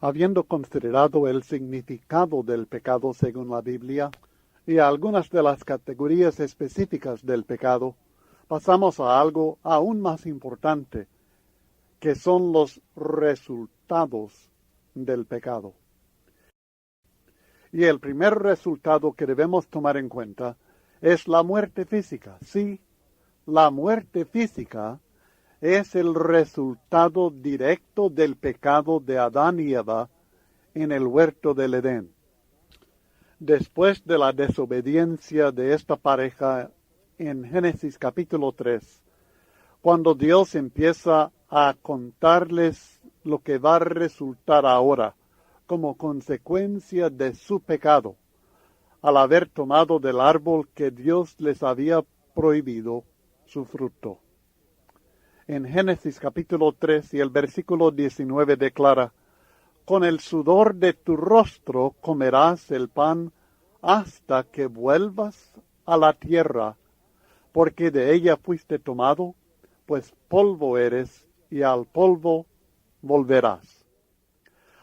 Habiendo considerado el significado del pecado según la Biblia y algunas de las categorías específicas del pecado, pasamos a algo aún más importante, que son los resultados del pecado. Y el primer resultado que debemos tomar en cuenta es la muerte física. Sí, la muerte física es el resultado directo del pecado de Adán y Eva en el huerto del Edén. Después de la desobediencia de esta pareja en Génesis capítulo 3, cuando Dios empieza a contarles lo que va a resultar ahora como consecuencia de su pecado, al haber tomado del árbol que Dios les había prohibido su fruto. En Génesis capítulo 3 y el versículo 19 declara: con el sudor de tu rostro comerás el pan hasta que vuelvas a la tierra, porque de ella fuiste tomado, pues polvo eres y al polvo volverás.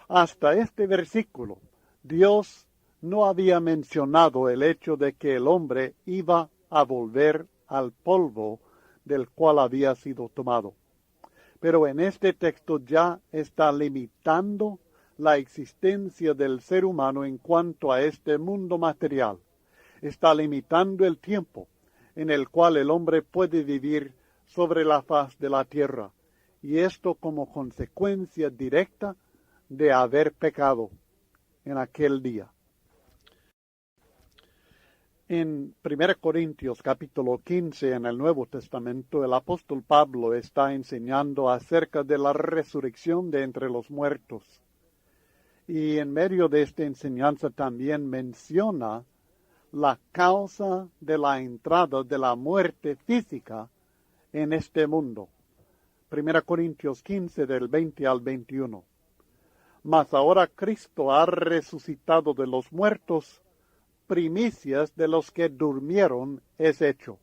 Hasta este versículo, Dios no había mencionado el hecho de que el hombre iba a volver al polvo del cual había sido tomado. Pero en este texto ya está limitando la existencia del ser humano en cuanto a este mundo material. Está limitando el tiempo en el cual el hombre puede vivir sobre la faz de la tierra, y esto como consecuencia directa de haber pecado en aquel día. En 1 Corintios capítulo 15 en el Nuevo Testamento, el apóstol Pablo está enseñando acerca de la resurrección de entre los muertos. Y en medio de esta enseñanza también menciona la causa de la entrada de la muerte física en este mundo. 1 Corintios 15 del 20 al 21. Mas ahora Cristo ha resucitado de los muertos, primicias de los que durmieron es hecho.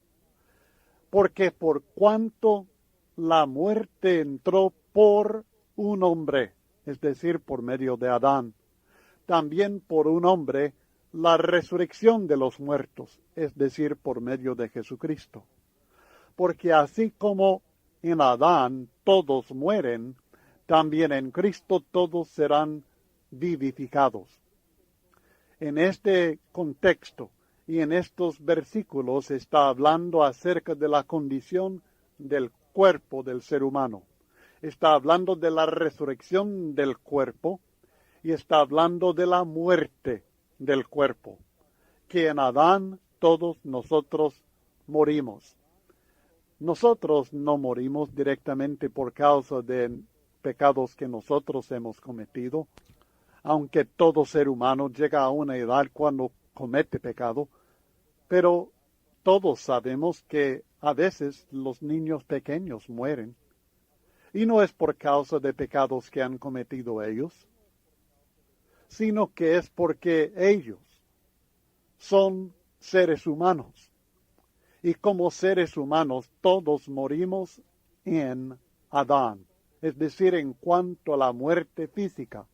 Porque por cuanto la muerte entró por un hombre, es decir, por medio de Adán, también por un hombre la resurrección de los muertos, es decir, por medio de Jesucristo. Porque así como en Adán todos mueren, también en Cristo todos serán vivificados. En este contexto y en estos versículos está hablando acerca de la condición del cuerpo del ser humano. Está hablando de la resurrección del cuerpo y está hablando de la muerte del cuerpo, que en Adán todos nosotros morimos. Nosotros no morimos directamente por causa de pecados que nosotros hemos cometido, aunque todo ser humano llega a una edad cuando comete pecado, pero todos sabemos que a veces los niños pequeños mueren, y no es por causa de pecados que han cometido ellos, sino que es porque ellos son seres humanos, y como seres humanos todos morimos en Adán, es decir, en cuanto a la muerte física.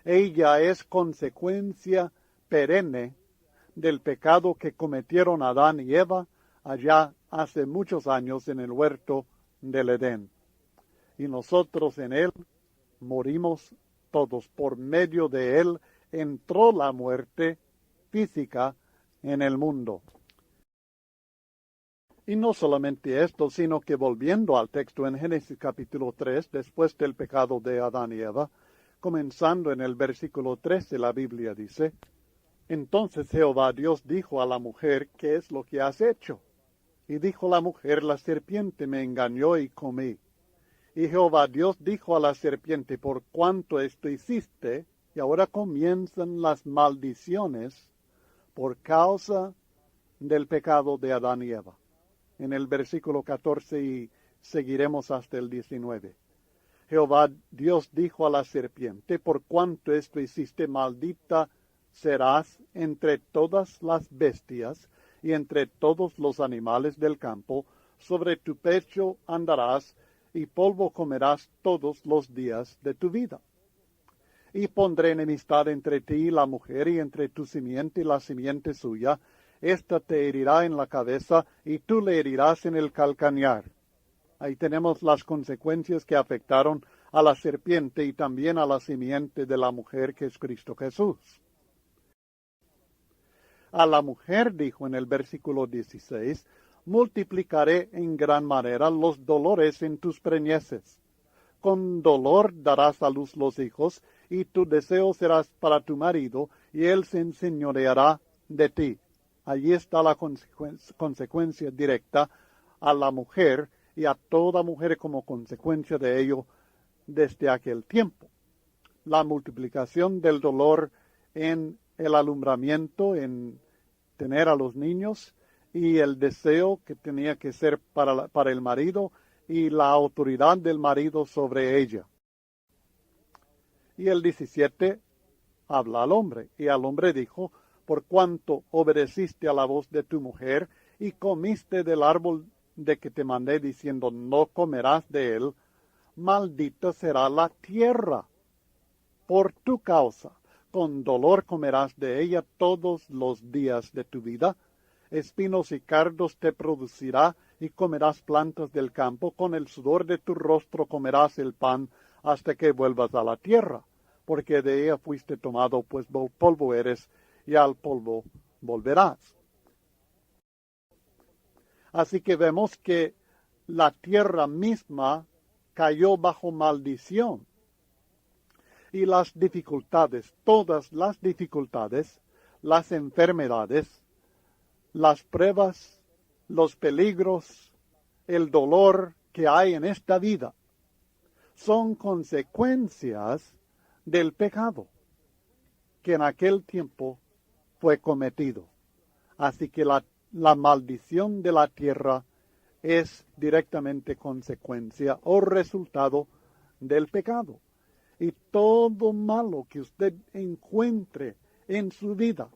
Ella es consecuencia perenne del pecado que cometieron Adán y Eva allá hace muchos años en el huerto del Edén. Y nosotros en él morimos todos. Por medio de él entró la muerte física en el mundo. Y no solamente esto, sino que volviendo al texto en Génesis capítulo 3, después del pecado de Adán y Eva, comenzando en el versículo 13, la Biblia dice: entonces Jehová Dios dijo a la mujer: ¿qué es lo que has hecho? Y dijo la mujer: la serpiente me engañó y comí. Y Jehová Dios dijo a la serpiente: por cuanto esto hiciste, y ahora comienzan las maldiciones por causa del pecado de Adán y Eva. En el versículo 14 y seguiremos hasta el 19. Jehová Dios dijo a la serpiente: por cuanto esto hiciste, maldita serás entre todas las bestias y entre todos los animales del campo, sobre tu pecho andarás, y polvo comerás todos los días de tu vida. y pondré enemistad entre ti y la mujer, y entre tu simiente y la simiente suya. Esta te herirá en la cabeza, y tú le herirás en el calcañar. Ahí tenemos las consecuencias que afectaron a la serpiente y también a la simiente de la mujer, que es Cristo Jesús. A la mujer dijo en el versículo 16, multiplicaré en gran manera los dolores en tus preñeces. Con dolor darás a luz los hijos, y tu deseo será para tu marido, y él se enseñoreará de ti. Allí está la consecuencia directa a la mujer y a toda mujer como consecuencia de ello desde aquel tiempo. La multiplicación del dolor en el alumbramiento, en tener a los niños, y el deseo que tenía que ser para el marido, y la autoridad del marido sobre ella. Y el 17 habla al hombre, y al hombre dijo, por cuanto obedeciste a la voz de tu mujer, y comiste del árbol de que te mandé diciendo, no comerás de él, maldita será la tierra por tu causa. Con dolor comerás de ella todos los días de tu vida. Espinos y cardos te producirá, y comerás plantas del campo. Con el sudor de tu rostro comerás el pan, hasta que vuelvas a la tierra, porque de ella fuiste tomado, pues polvo eres, y al polvo volverás. Así que vemos que la tierra misma cayó bajo maldición. Y las dificultades, todas las dificultades, las enfermedades, las pruebas, los peligros, el dolor que hay en esta vida, son consecuencias del pecado que en aquel tiempo fue cometido. Así que la maldición de la tierra es directamente consecuencia o resultado del pecado. Y todo malo que usted encuentre en su vida,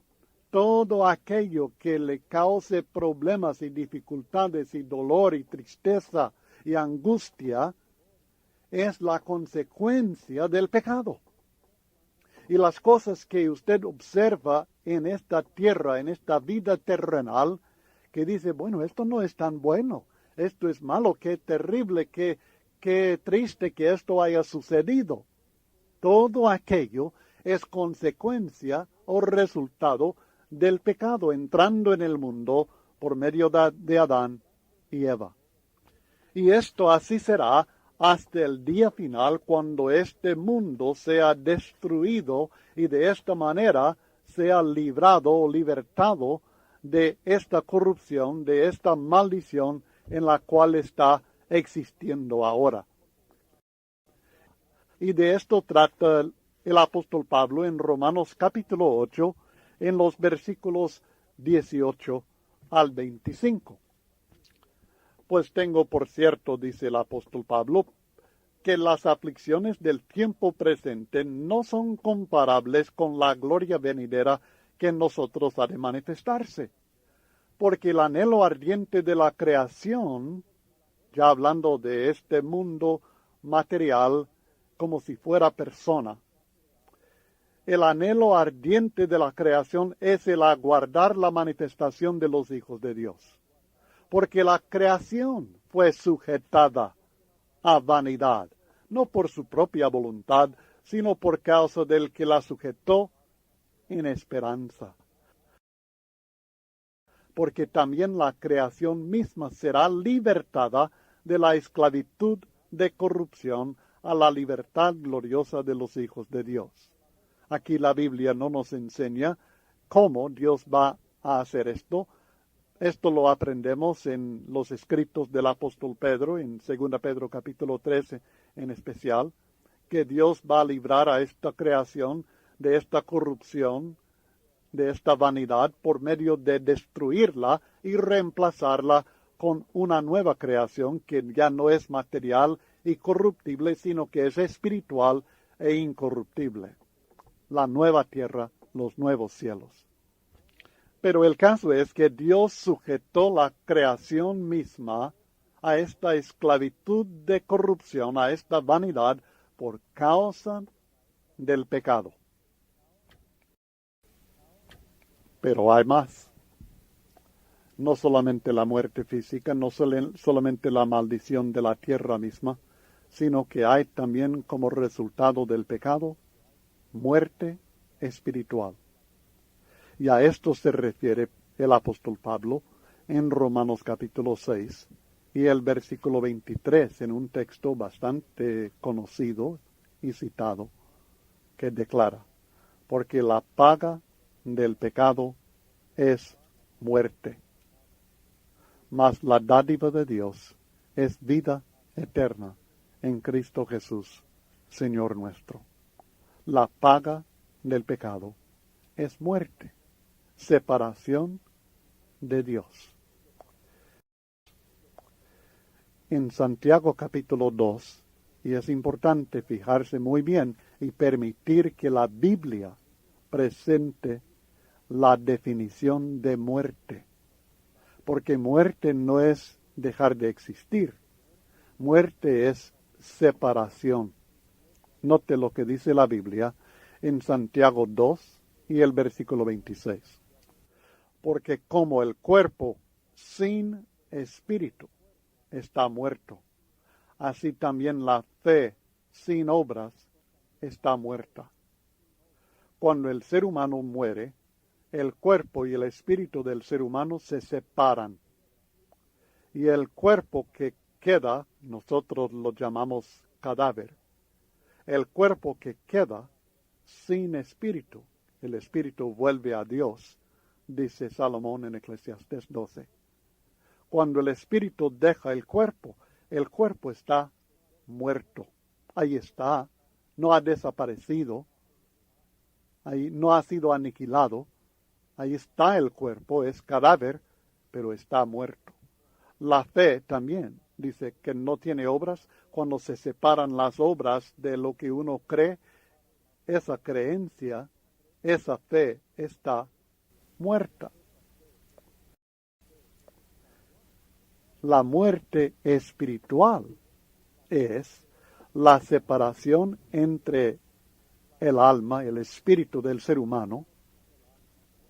todo aquello que le cause problemas y dificultades y dolor y tristeza y angustia, es la consecuencia del pecado. Y las cosas que usted observa en esta tierra, en esta vida terrenal, que dice, bueno, esto no es tan bueno, esto es malo, qué terrible, qué triste que esto haya sucedido. Todo aquello es consecuencia o resultado del pecado entrando en el mundo por medio de Adán y Eva. Y esto así será hasta el día final, cuando este mundo sea destruido y de esta manera sea librado o libertado de esta corrupción, de esta maldición en la cual está existiendo ahora. Y de esto trata el apóstol Pablo en Romanos capítulo 8, en los versículos 18 al 25. Pues tengo por cierto, dice el apóstol Pablo, que las aflicciones del tiempo presente no son comparables con la gloria venidera que en nosotros ha de manifestarse. Porque el anhelo ardiente de la creación, ya hablando de este mundo material como si fuera persona, el anhelo ardiente de la creación es el aguardar la manifestación de los hijos de Dios. Porque la creación fue sujetada a vanidad, no por su propia voluntad, sino por causa del que la sujetó en esperanza. Porque también la creación misma será libertada de la esclavitud de corrupción a la libertad gloriosa de los hijos de Dios. Aquí la Biblia no nos enseña cómo Dios va a hacer esto. Esto lo aprendemos en los escritos del apóstol Pedro, en 2 Pedro capítulo 13 en especial, que Dios va a librar a esta creación de esta corrupción, de esta vanidad, por medio de destruirla y reemplazarla con una nueva creación que ya no es material y corruptible, sino que es espiritual e incorruptible. La nueva tierra, los nuevos cielos. Pero el caso es que Dios sujetó la creación misma a esta esclavitud de corrupción, a esta vanidad, por causa del pecado. Pero hay más. No solamente la muerte física, no solamente la maldición de la tierra misma, sino que hay también como resultado del pecado muerte espiritual. Y a esto se refiere el apóstol Pablo en Romanos capítulo 6 y el versículo 23 en un texto bastante conocido y citado que declara, porque la paga del pecado es muerte, mas la dádiva de Dios es vida eterna en Cristo Jesús, Señor nuestro. La paga del pecado es muerte, separación de Dios. En Santiago capítulo 2, y es importante fijarse muy bien y permitir que la Biblia presente la definición de muerte, porque muerte no es dejar de existir, muerte es separación. Note lo que dice la Biblia en Santiago 2 y el versículo 26. Porque como el cuerpo sin espíritu está muerto, así también la fe sin obras está muerta. Cuando el ser humano muere, el cuerpo y el espíritu del ser humano se separan. Y el cuerpo que queda, nosotros lo llamamos cadáver, el cuerpo que queda sin espíritu, el espíritu vuelve a Dios, dice Salomón en Eclesiastés 12. Cuando el espíritu deja el cuerpo está muerto. Ahí está, no ha desaparecido, ahí no ha sido aniquilado, ahí está el cuerpo, es cadáver, pero está muerto. La fe también dice que no tiene obras. Cuando se separan las obras de lo que uno cree, esa creencia, esa fe está muerta. La muerte espiritual es la separación entre el alma, el espíritu del ser humano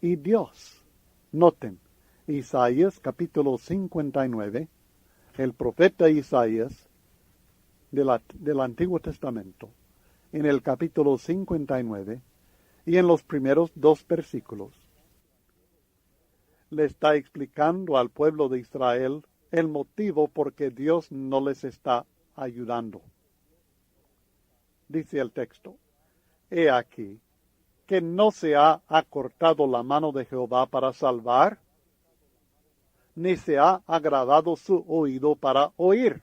y Dios. Noten, Isaías capítulo 59, el profeta Isaías del Antiguo Testamento, en el capítulo 59 y en los primeros 2 versículos, le está explicando al pueblo de Israel el motivo por que Dios no les está ayudando. Dice el texto, he aquí que no se ha acortado la mano de Jehová para salvar, ni se ha agradado su oído para oír.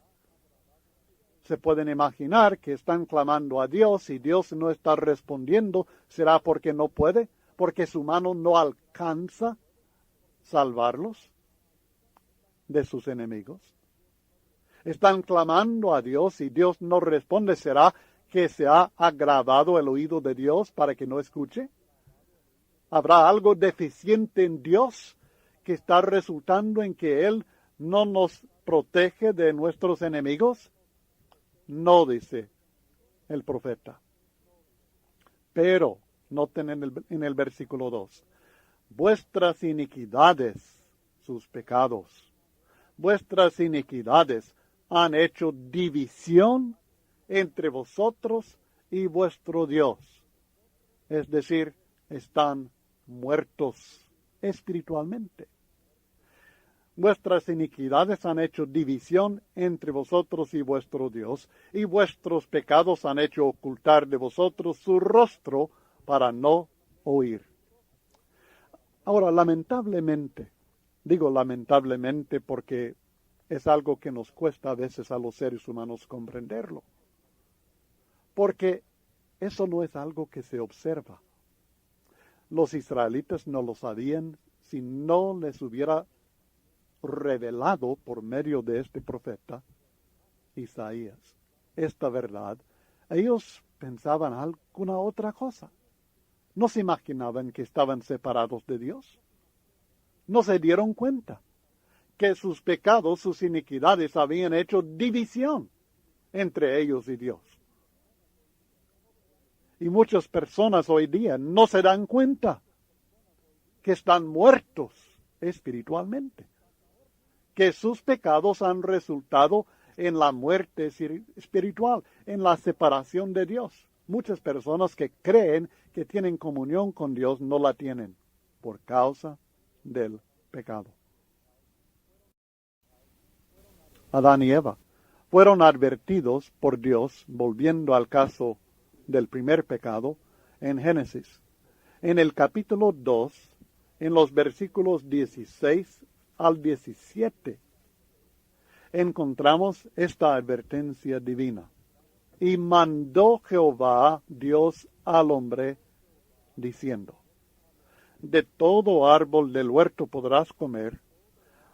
Se pueden imaginar que están clamando a Dios y Dios no está respondiendo. ¿Será porque no puede? ¿Porque su mano no alcanza salvarlos de sus enemigos? Están clamando a Dios y Dios no responde. ¿Será que se ha agravado el oído de Dios para que no escuche? ¿Habrá algo deficiente en Dios que está resultando en que Él no nos protege de nuestros enemigos? No, dice el profeta. Pero, noten en el versículo 2, vuestras iniquidades, sus pecados, vuestras iniquidades han hecho división entre vosotros y vuestro Dios. Es decir, están muertos espiritualmente. Vuestras iniquidades han hecho división entre vosotros y vuestro Dios, y vuestros pecados han hecho ocultar de vosotros su rostro para no oír. Ahora, lamentablemente, digo lamentablemente porque es algo que nos cuesta a veces a los seres humanos comprenderlo, porque eso no es algo que se observa. Los israelitas no lo sabían si no les hubiera revelado por medio de este profeta Isaías esta verdad. Ellos pensaban alguna otra cosa. No se imaginaban que estaban separados de Dios. No se dieron cuenta que sus pecados, sus iniquidades habían hecho división entre ellos y Dios. Y muchas personas hoy día no se dan cuenta que están muertos espiritualmente, que sus pecados han resultado en la muerte espiritual, en la separación de Dios. Muchas personas que creen que tienen comunión con Dios no la tienen por causa del pecado. Adán y Eva fueron advertidos por Dios, volviendo al caso del primer pecado, en Génesis. En el capítulo 2, en los versículos 16 al 17, encontramos esta advertencia divina. Y mandó Jehová Dios al hombre, diciendo: de todo árbol del huerto podrás comer,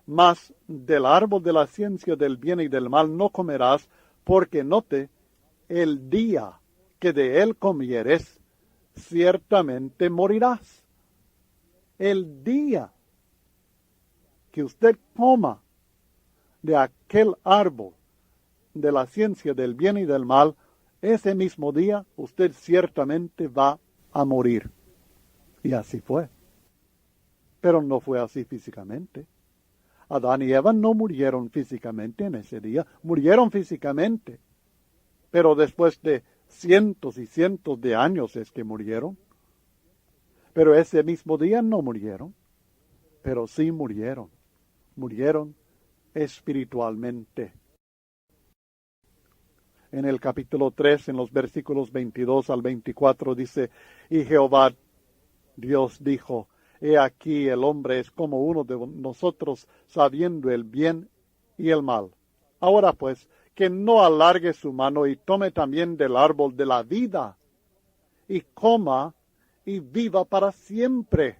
mas del árbol de la ciencia del bien y del mal no comerás, porque note, el día que de él comieres, ciertamente morirás. El día que usted coma de aquel árbol de la ciencia del bien y del mal, ese mismo día usted ciertamente va a morir. Y así fue. Pero no fue así físicamente. Adán y Eva no murieron físicamente en ese día, murieron físicamente. Pero después de cientos y cientos de años es que murieron. Pero ese mismo día no murieron, pero sí murieron. Murieron espiritualmente. En el capítulo 3, en los versículos 22 al 24, dice: y Jehová Dios dijo: he aquí el hombre es como uno de nosotros, sabiendo el bien y el mal. Ahora pues, que no alargue su mano y tome también del árbol de la vida, y coma y viva para siempre.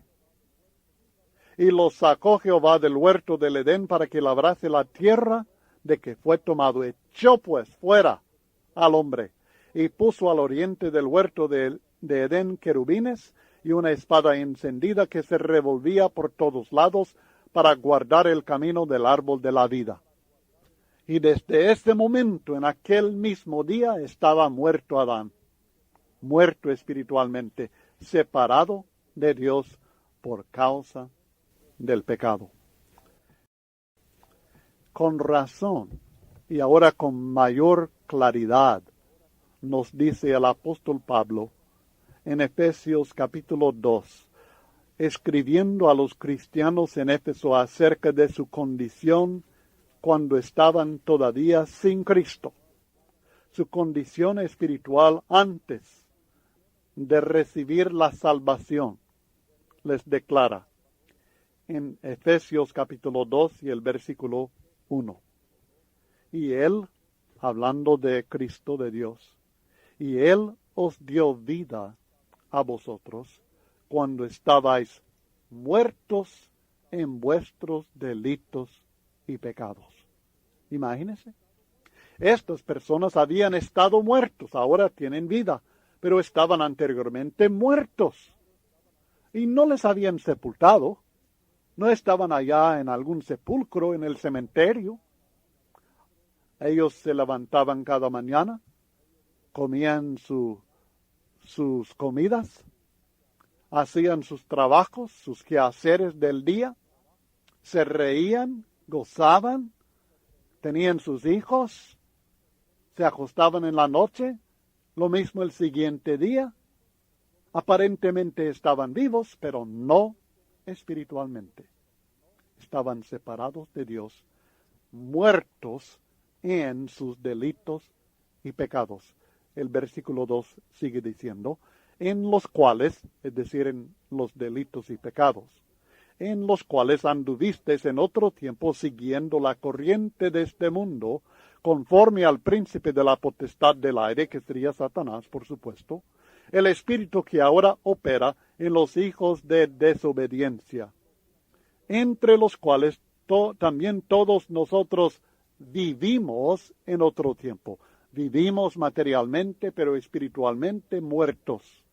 Y lo sacó Jehová del huerto del Edén para que labrase la tierra de que fue tomado. Echó pues fuera al hombre, y puso al oriente del huerto de Edén querubines y una espada encendida que se revolvía por todos lados para guardar el camino del árbol de la vida. Y desde ese momento, en aquel mismo día, estaba muerto Adán, muerto espiritualmente, separado de Dios por causa del pecado. Con razón, y ahora con mayor claridad, nos dice el apóstol Pablo en Efesios capítulo 2, escribiendo a los cristianos en Éfeso acerca de su condición cuando estaban todavía sin Cristo, su condición espiritual antes de recibir la salvación. Les declara en Efesios capítulo 2 y el versículo 1. Y Él, hablando de Cristo, de Dios, y Él os dio vida a vosotros cuando estabais muertos en vuestros delitos y pecados. Imagínense. Estas personas habían estado muertos, ahora tienen vida, pero estaban anteriormente muertos. Y no les habían sepultado. No estaban allá en algún sepulcro, en el cementerio. Ellos se levantaban cada mañana, comían sus comidas, hacían sus trabajos, sus quehaceres del día, se reían, gozaban, tenían sus hijos, se acostaban en la noche, lo mismo el siguiente día. Aparentemente estaban vivos, pero no espiritualmente. Estaban separados de Dios, muertos en sus delitos y pecados. El versículo 2 sigue diciendo: en los cuales, es decir, en los delitos y pecados, en los cuales anduvisteis en otro tiempo siguiendo la corriente de este mundo, conforme al príncipe de la potestad del aire, que sería Satanás, por supuesto, el espíritu que ahora opera en los hijos de desobediencia, entre los cuales también todos nosotros vivimos en otro tiempo. Vivimos materialmente, pero espiritualmente muertos.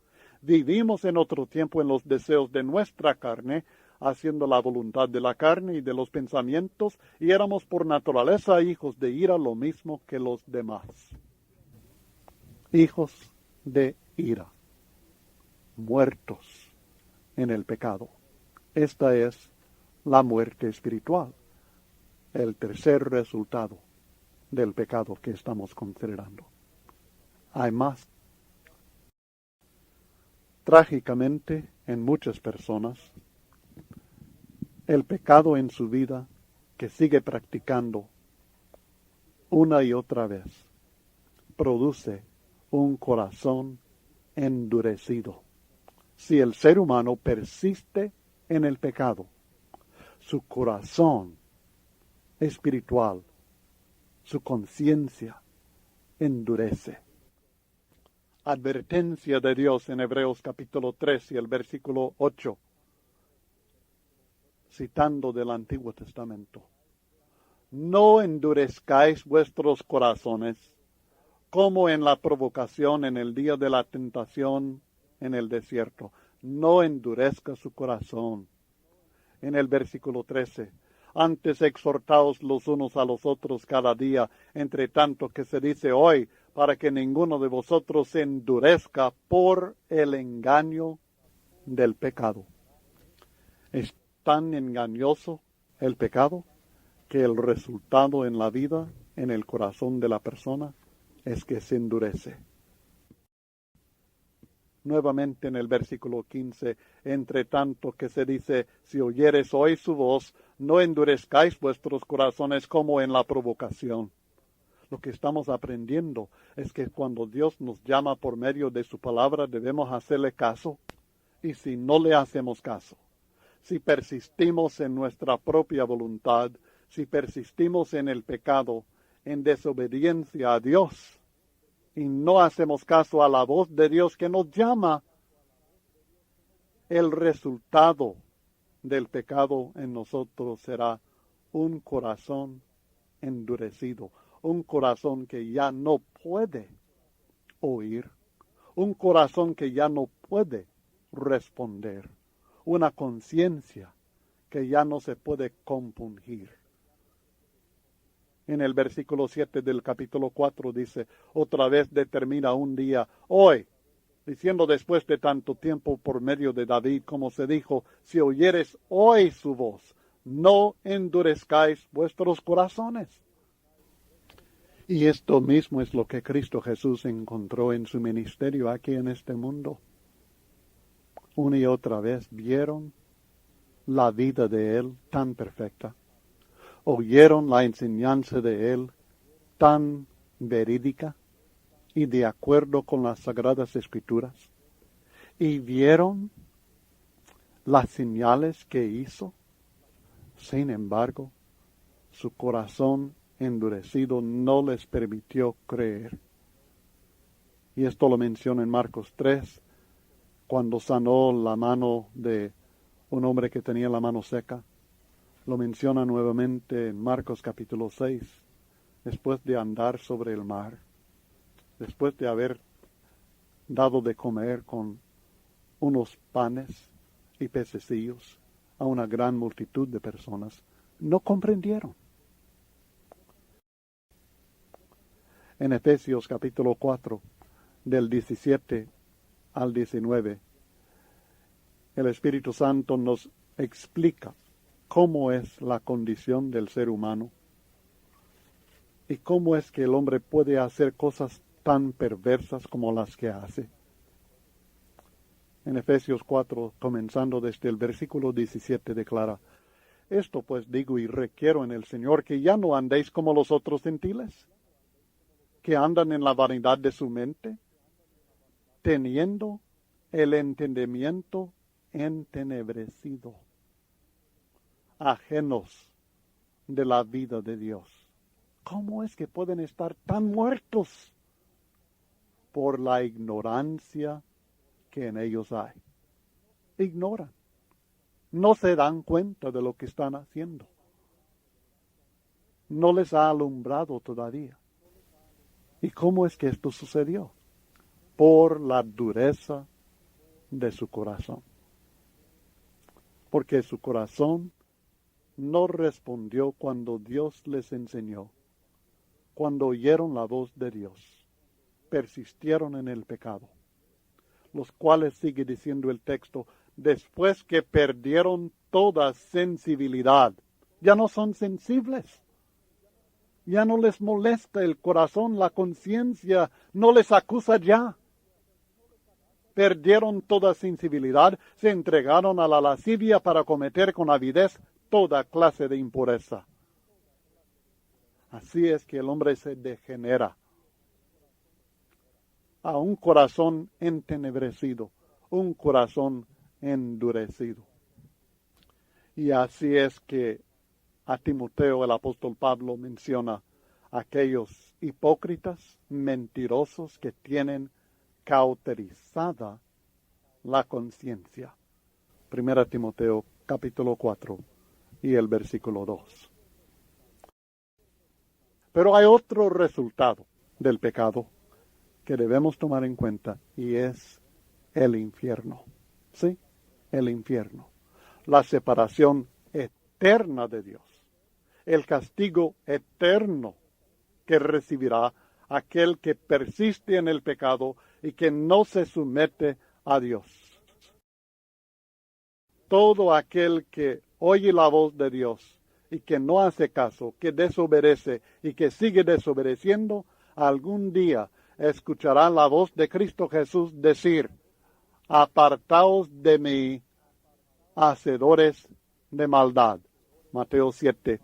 Vivimos en otro tiempo en los deseos de nuestra carne, haciendo la voluntad de la carne y de los pensamientos, y éramos por naturaleza hijos de ira, lo mismo que los demás. Hijos de ira. muertos en el pecado. Esta es la muerte espiritual, el tercer resultado del pecado que estamos considerando. Hay más. Trágicamente, en muchas personas, el pecado en su vida que sigue practicando una y otra vez produce un corazón endurecido. Si el ser humano persiste en el pecado, su corazón espiritual, su conciencia endurece. Advertencia de Dios en Hebreos capítulo 3 y el versículo 8, citando del Antiguo Testamento. No endurezcáis vuestros corazones, como en la provocación en el día de la tentación en el desierto. No endurezca su corazón. En el versículo 13, antes exhortaos los unos a los otros cada día, entre tanto que se dice hoy, para que ninguno de vosotros se endurezca por el engaño del pecado. Es tan engañoso el pecado que el resultado en la vida, en el corazón de la persona, es que se endurece. Nuevamente en el versículo 15, entre tanto que se dice, si oyeres hoy su voz, no endurezcáis vuestros corazones como en la provocación. Lo que estamos aprendiendo es que cuando Dios nos llama por medio de su palabra, debemos hacerle caso. Y si no le hacemos caso, si persistimos en nuestra propia voluntad, si persistimos en el pecado, en desobediencia a Dios, y no hacemos caso a la voz de Dios que nos llama, el resultado del pecado en nosotros será un corazón endurecido, un corazón que ya no puede oír, un corazón que ya no puede responder, una conciencia que ya no se puede compungir. En el versículo 7 del capítulo 4 dice, otra vez determina un día, hoy, diciendo después de tanto tiempo por medio de David, como se dijo, si oyeres hoy su voz, no endurezcáis vuestros corazones. Y esto mismo es lo que Cristo Jesús encontró en su ministerio aquí en este mundo. Una y otra vez vieron la vida de Él tan perfecta. Oyeron la enseñanza de Él tan verídica y de acuerdo con las Sagradas Escrituras. Y vieron las señales que hizo. Sin embargo, su corazón endurecido no les permitió creer. Y esto lo menciona en Marcos 3, cuando sanó la mano de un hombre que tenía la mano seca. Lo menciona nuevamente en Marcos capítulo 6, después de andar sobre el mar, después de haber dado de comer con unos panes y pececillos a una gran multitud de personas, no comprendieron. En Efesios capítulo 4, del 17 al 19, el Espíritu Santo nos explica cómo es la condición del ser humano y cómo es que el hombre puede hacer cosas tan perversas como las que hace. En Efesios 4, comenzando desde el versículo 17, declara, esto pues digo y requiero en el Señor que ya no andéis como los otros gentiles, que andan en la vanidad de su mente, teniendo el entendimiento entenebrecido, ajenos de la vida de Dios. ¿Cómo es que pueden estar tan muertos? Por la ignorancia que en ellos hay. Ignoran. No se dan cuenta de lo que están haciendo. No les ha alumbrado todavía. ¿Y cómo es que esto sucedió? Por la dureza de su corazón. Porque su corazón no respondió cuando Dios les enseñó. Cuando oyeron la voz de Dios, persistieron en el pecado. los cuales, sigue diciendo el texto, después que perdieron toda sensibilidad, ya no son sensibles. Ya no les molesta el corazón, la conciencia no les acusa ya. Perdieron toda sensibilidad, se entregaron a la lascivia para cometer con avidez toda clase de impureza. Así es que el hombre se degenera a un corazón entenebrecido, un corazón endurecido. Y así es que a Timoteo el apóstol Pablo menciona aquellos hipócritas, mentirosos que tienen cauterizada la conciencia. 1 Timoteo capítulo 4 y el versículo 2. Pero hay otro resultado del pecado que debemos tomar en cuenta y es el infierno. ¿Sí? El infierno. La separación eterna de Dios. El castigo eterno que recibirá aquel que persiste en el pecado y que no se somete a Dios. Todo aquel que oye la voz de Dios y que no hace caso, que desobedece y que sigue desobedeciendo, algún día escuchará la voz de Cristo Jesús decir: apartaos de mí, hacedores de maldad. Mateo 7,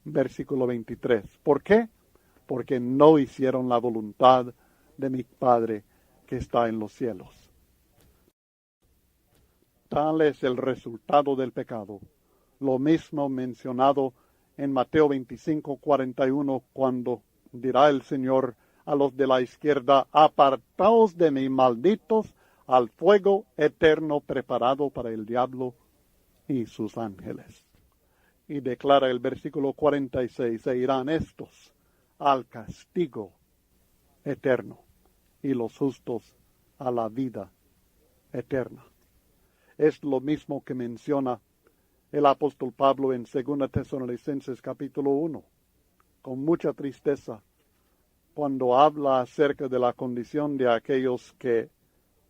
versículo 23. ¿Por qué? Porque no hicieron la voluntad de mi Padre que está en los cielos. Tal es el resultado del pecado. Lo mismo mencionado en Mateo 25, 41, cuando dirá el Señor a los de la izquierda: apartaos de mí, malditos, al fuego eterno preparado para el diablo y sus ángeles. Y declara el versículo 46, se irán estos al castigo eterno y los justos a la vida eterna. Es lo mismo que menciona el apóstol Pablo en 2 Tesalonicenses capítulo 1, con mucha tristeza, cuando habla acerca de la condición de aquellos que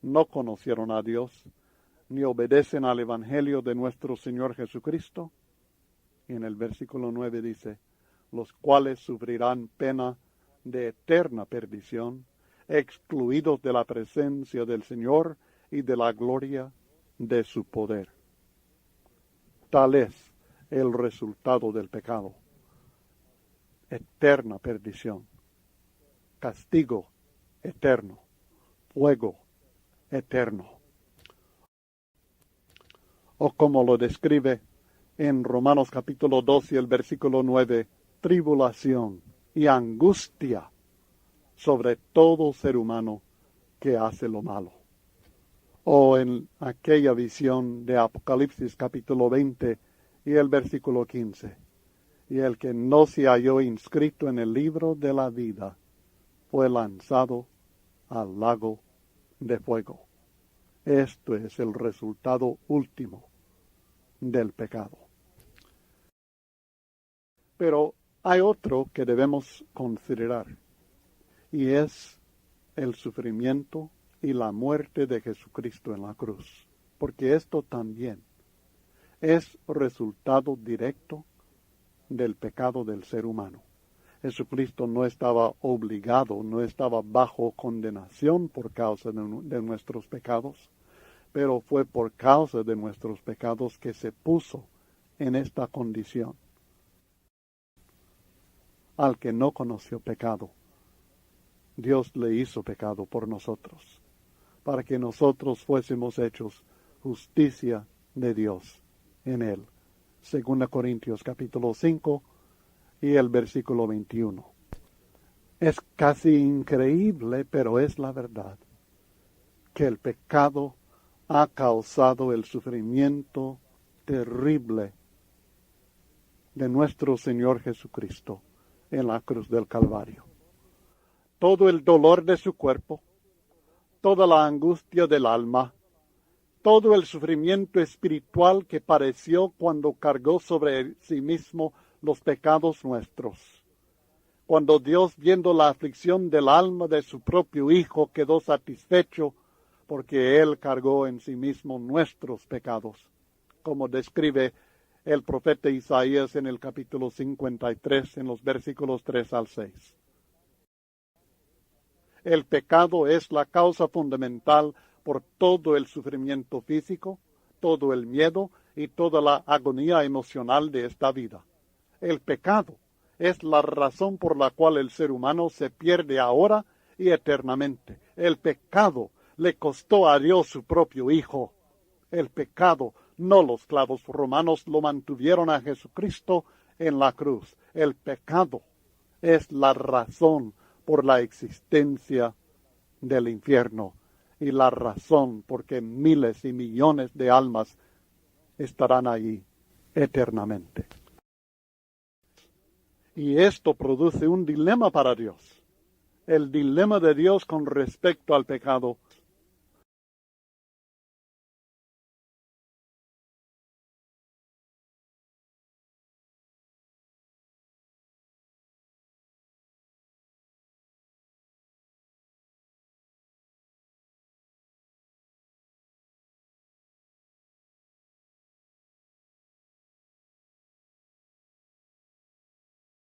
no conocieron a Dios, ni obedecen al Evangelio de nuestro Señor Jesucristo. Y en el versículo 9 dice: los cuales sufrirán pena de eterna perdición, excluidos de la presencia del Señor y de la gloria de su poder. Tal es el resultado del pecado: eterna perdición, castigo eterno, fuego eterno. O como lo describe en Romanos capítulo 2 y el versículo 9, tribulación y angustia sobre todo ser humano que hace lo malo. O en aquella visión de Apocalipsis capítulo 20 y el versículo 15, y el que no se halló inscrito en el libro de la vida fue lanzado al lago de fuego. Esto es el resultado último del pecado. Pero hay otro que debemos considerar, y es el sufrimiento y la muerte de Jesucristo en la cruz, porque esto también es resultado directo del pecado del ser humano. Jesucristo no estaba obligado, no estaba bajo condenación por causa de nuestros pecados, pero fue por causa de nuestros pecados que se puso en esta condición. Al que no conoció pecado, Dios le hizo pecado por nosotros, para que nosotros fuésemos hechos justicia de Dios en él. 2 Corintios capítulo 5 y el versículo 21. Es casi increíble, pero es la verdad, que el pecado ha causado el sufrimiento terrible de nuestro Señor Jesucristo en la cruz del Calvario. Todo el dolor de su cuerpo, toda la angustia del alma, todo el sufrimiento espiritual que padeció cuando cargó sobre sí mismo los pecados nuestros. Cuando Dios, viendo la aflicción del alma de su propio Hijo, quedó satisfecho porque Él cargó en sí mismo nuestros pecados, como describe el profeta Isaías en el capítulo 53, en los versículos 3 al 6. El pecado es la causa fundamental por todo el sufrimiento físico, todo el miedo y toda la agonía emocional de esta vida. El pecado es la razón por la cual el ser humano se pierde ahora y eternamente. El pecado le costó a Dios su propio Hijo. El pecado, no los clavos romanos, lo mantuvieron a Jesucristo en la cruz. El pecado es la razón por la existencia del infierno y la razón por que miles y millones de almas estarán allí eternamente. Y esto produce un dilema para Dios. El dilema de Dios con respecto al pecado